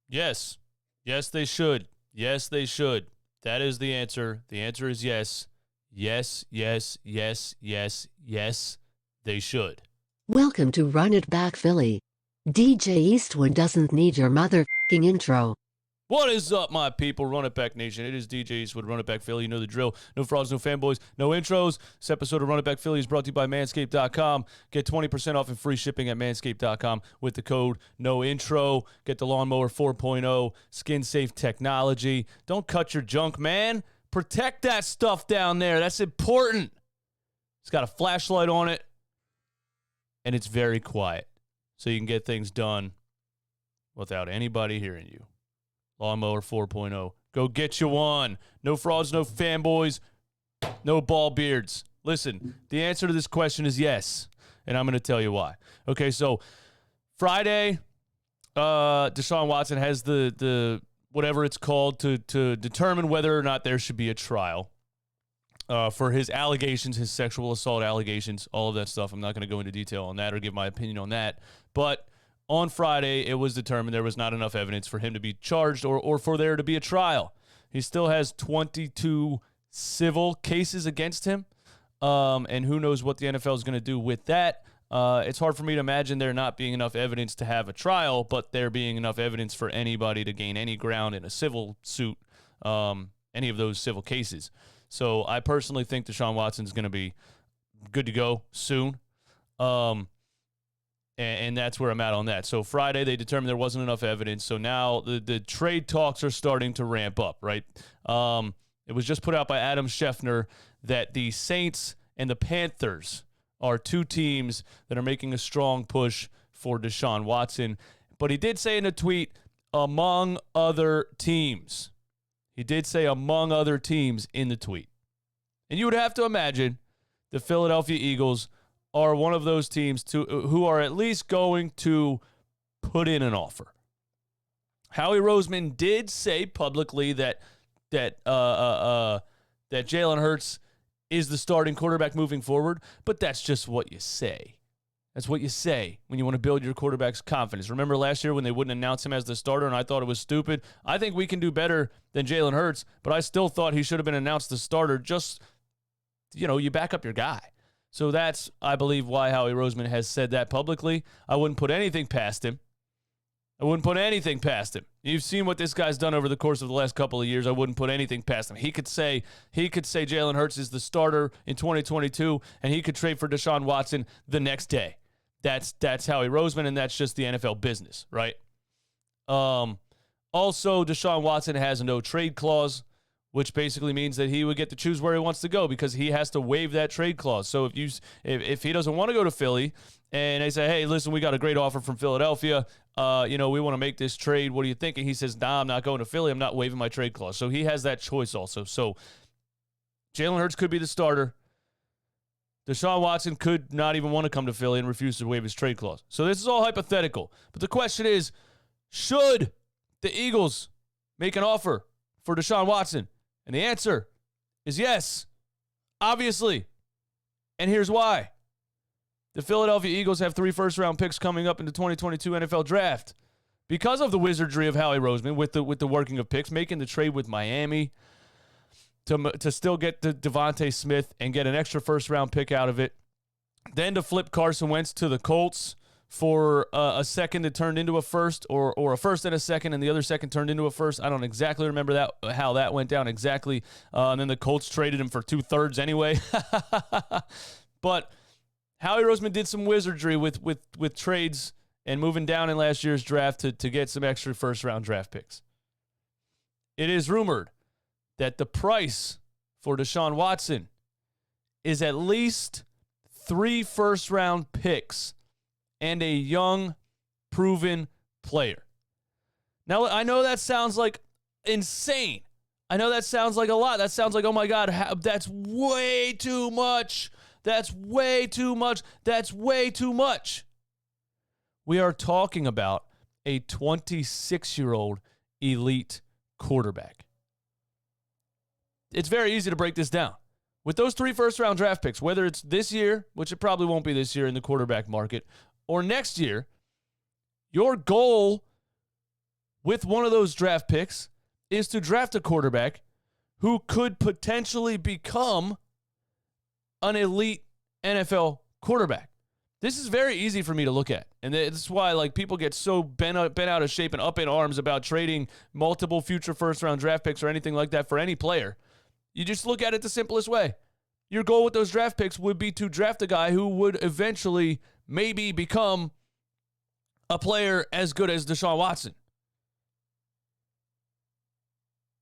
Yes. Yes, they should. Yes, they should. That is the answer. The answer is yes. Yes, yes, yes, yes, yes, they should. Welcome to Run It Back Philly. DJ Eastwood doesn't need your motherfucking intro. What is up, my people? Run It Back Nation. It is DJ Eastwood, Run It Back Philly. You know the drill. No frauds, no fanboys, no intros. This episode of Run It Back Philly is brought to you by Manscaped.com. Get 20% off and free shipping at Manscaped.com with the code No Intro. Get the Lawnmower 4.0 skin-safe technology. Don't cut your junk, man. Protect that stuff down there. That's important. It's got a flashlight on it, and it's very quiet, so you can get things done without anybody hearing you. Lawnmower 4.0. Go get you one. No frauds, no fanboys, no ball beards. Listen, the answer to this question is yes, and I'm going to tell you why. Okay, so Friday, Deshaun Watson has the whatever it's called to determine whether or not there should be a trial for his allegations, his sexual assault allegations, all of that stuff. I'm not going to go into detail on that or give my opinion on that, but on Friday, it was determined there was not enough evidence for him to be charged or for there to be a trial. He still has 22 civil cases against him, and who knows what the NFL is going to do with that. It's hard for me to imagine there not being enough evidence to have a trial, but there being enough evidence for anybody to gain any ground in a civil suit, any of those civil cases. So I personally think Deshaun Watson is going to be good to go soon. And that's where I'm at on that. So Friday, they determined there wasn't enough evidence. So now the trade talks are starting to ramp up, right? It was just put out by Adam Schefter that the Saints and the Panthers are two teams that are making a strong push for Deshaun Watson. But he did say in a tweet, among other teams. He did say among other teams in the tweet. And you would have to imagine the Philadelphia Eagles are one of those teams who are at least going to put in an offer. Howie Roseman did say publicly that Jalen Hurts is the starting quarterback moving forward, but that's just what you say. That's what you say when you want to build your quarterback's confidence. Remember last year when they wouldn't announce him as the starter and I thought it was stupid? I think we can do better than Jalen Hurts, but I still thought he should have been announced the starter. Just, you back up your guy. So that's, I believe, why Howie Roseman has said that publicly. I wouldn't put anything past him. You've seen what this guy's done over the course of the last couple of years. I wouldn't put anything past him. He could say Jalen Hurts is the starter in 2022, and he could trade for Deshaun Watson the next day. That's Howie Roseman, and that's just the NFL business, right? Also, Deshaun Watson has a no trade clause, which basically means that he would get to choose where he wants to go because he has to waive that trade clause. So if he doesn't want to go to Philly and they say, hey, listen, we got a great offer from Philadelphia, we want to make this trade. What do you think? And he says, nah, I'm not going to Philly. I'm not waiving my trade clause. So he has that choice also. So Jalen Hurts could be the starter. Deshaun Watson could not even want to come to Philly and refuse to waive his trade clause. So this is all hypothetical. But the question is, should the Eagles make an offer for Deshaun Watson? And the answer is yes, obviously. And here's why. The Philadelphia Eagles have 3 first-round picks coming up in the 2022 NFL Draft. Because of the wizardry of Howie Roseman with the working of picks, making the trade with Miami to still get the Devontae Smith and get an extra first-round pick out of it, then to flip Carson Wentz to the Colts for a second that turned into a first, or a first and a second, and the other second turned into a first. I don't exactly remember how that went down exactly. And then the Colts traded him for 2/3 anyway. But Howie Roseman did some wizardry with trades and moving down in last year's draft to get some extra first-round draft picks. It is rumored that the price for Deshaun Watson is at least 3 first-round picks and a young, proven player. Now, I know that sounds like insane. I know that sounds like a lot. That sounds like, oh my God, that's way too much. That's way too much. That's way too much. We are talking about a 26-year-old elite quarterback. It's very easy to break this down. With those 3 first-round draft picks, whether it's this year, which it probably won't be this year in the quarterback market, or next year, your goal with one of those draft picks is to draft a quarterback who could potentially become an elite NFL quarterback. This is very easy for me to look at. And that's why like people get so bent out of shape and up in arms about trading multiple future first-round draft picks or anything like that for any player. You just look at it the simplest way. Your goal with those draft picks would be to draft a guy who would eventually maybe become a player as good as Deshaun Watson.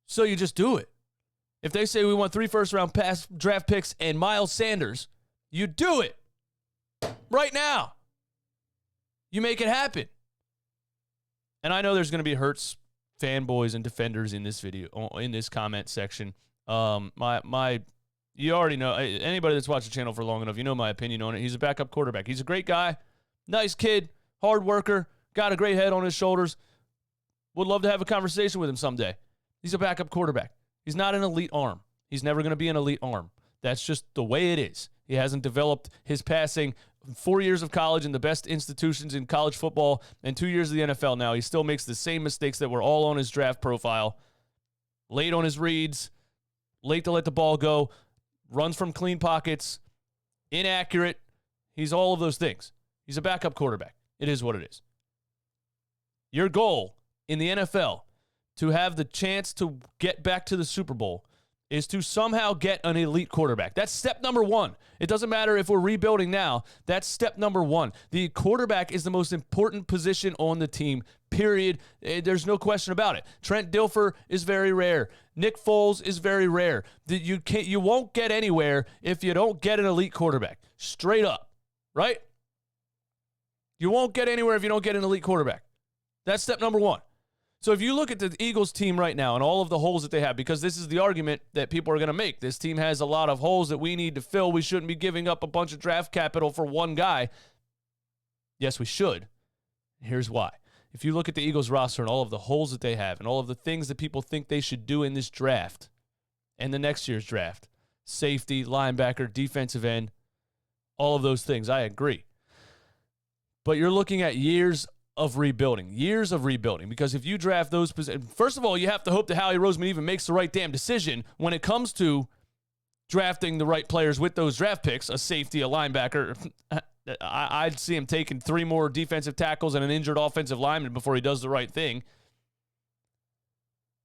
So you just do it. If they say we want 3 first-round draft picks and Miles Sanders, you do it. Right now. You make it happen. And I know there's going to be Hurts fanboys and defenders in this video, in this comment section. You already know, anybody that's watched the channel for long enough, you know my opinion on it. He's a backup quarterback. He's a great guy, nice kid, hard worker, got a great head on his shoulders. Would love to have a conversation with him someday. He's a backup quarterback. He's not an elite arm. He's never going to be an elite arm. That's just the way it is. He hasn't developed his passing. 4 years of college in the best institutions in college football and 2 years of the NFL now. He still makes the same mistakes that were all on his draft profile. Late on his reads, late to let the ball go, runs from clean pockets, inaccurate. He's all of those things. He's a backup quarterback. It is what it is. Your goal in the NFL to have the chance to get back to the Super Bowl is to somehow get an elite quarterback. That's step number 1. It doesn't matter if we're rebuilding now. That's step number 1. The quarterback is the most important position on the team, period. There's no question about it. Trent Dilfer is very rare. Nick Foles is very rare. You won't get anywhere if you don't get an elite quarterback. Straight up, right? You won't get anywhere if you don't get an elite quarterback. That's step number 1. So if you look at the Eagles team right now and all of the holes that they have, because this is the argument that people are going to make. This team has a lot of holes that we need to fill. We shouldn't be giving up a bunch of draft capital for one guy. Yes, we should. Here's why. If you look at the Eagles roster and all of the holes that they have and all of the things that people think they should do in this draft and the next year's draft, safety, linebacker, defensive end, all of those things, I agree. But you're looking at years of rebuilding, because if you draft those positions, first of all, you have to hope that Howie Roseman even makes the right damn decision when it comes to drafting the right players with those draft picks, a safety, a linebacker. I'd see him taking 3 more defensive tackles and an injured offensive lineman before he does the right thing.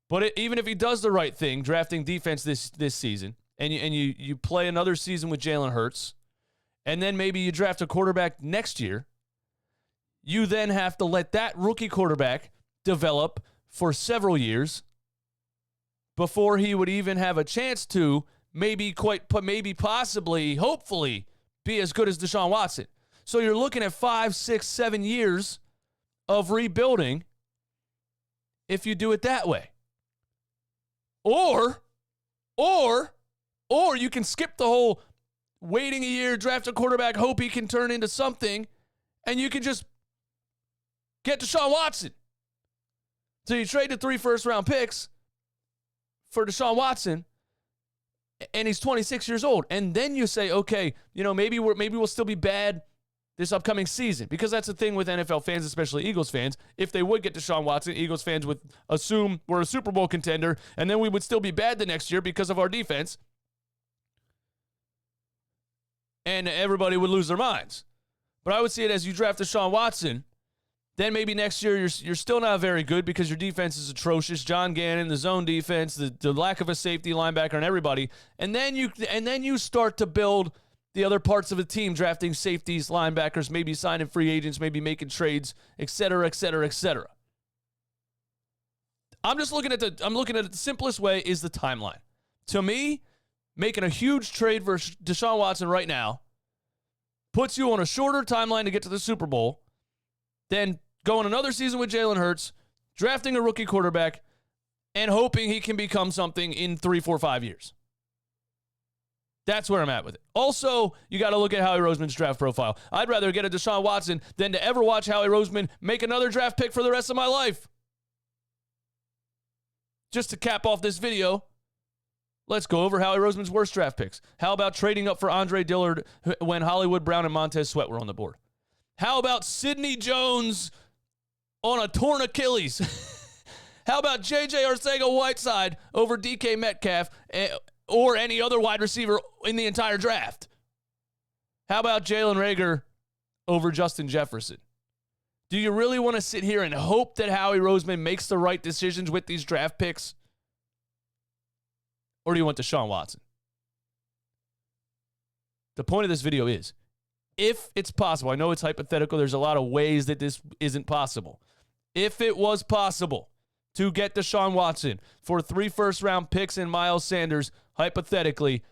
But even if he does the right thing, drafting defense this season, and you play another season with Jalen Hurts, and then maybe you draft a quarterback next year, you then have to let that rookie quarterback develop for several years before he would even have a chance to possibly, hopefully, be as good as Deshaun Watson. So you're looking at 5, 6, 7 years of rebuilding if you do it that way. Or you can skip the whole waiting a year, draft a quarterback, hope he can turn into something, and you can just get Deshaun Watson. So you trade the 3 first-round picks for Deshaun Watson, and he's 26 years old. And then you say, okay, maybe we'll still be bad this upcoming season. Because that's the thing with NFL fans, especially Eagles fans. If they would get Deshaun Watson, Eagles fans would assume we're a Super Bowl contender, and then we would still be bad the next year because of our defense. And everybody would lose their minds. But I would see it as you draft Deshaun Watson, then maybe next year you're still not very good because your defense is atrocious. John Gannon, the zone defense, the lack of a safety linebacker and everybody. And then you start to build the other parts of the team, drafting safeties, linebackers, maybe signing free agents, maybe making trades, et cetera, et cetera, et cetera. I'm looking at it the simplest way is the timeline. To me, making a huge trade for Deshaun Watson right now puts you on a shorter timeline to get to the Super Bowl than going another season with Jalen Hurts, drafting a rookie quarterback, and hoping he can become something in 3, 4, 5 years. That's where I'm at with it. Also, you got to look at Howie Roseman's draft profile. I'd rather get a Deshaun Watson than to ever watch Howie Roseman make another draft pick for the rest of my life. Just to cap off this video, let's go over Howie Roseman's worst draft picks. How about trading up for Andre Dillard when Hollywood Brown and Montez Sweat were on the board? How about Sidney Jones on a torn Achilles How about J.J. Arcega-Whiteside over DK Metcalf or any other wide receiver in the entire draft? How about Jalen Reagor over Justin Jefferson? Do you really want to sit here and hope that Howie Roseman makes the right decisions with these draft picks? Or do you want Deshaun Watson? The point of this video is, if it's possible, I know it's hypothetical, there's a lot of ways that this isn't possible. If it was possible to get Deshaun Watson for 3 first-round picks and Miles Sanders, hypothetically,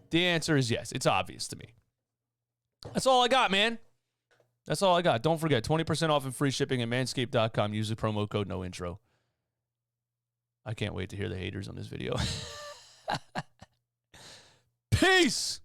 the answer is yes. It's obvious to me. That's all I got, man. That's all I got. Don't forget, 20% off and free shipping at manscaped.com. Use the promo code NOINTRO. I can't wait to hear the haters on this video. Peace!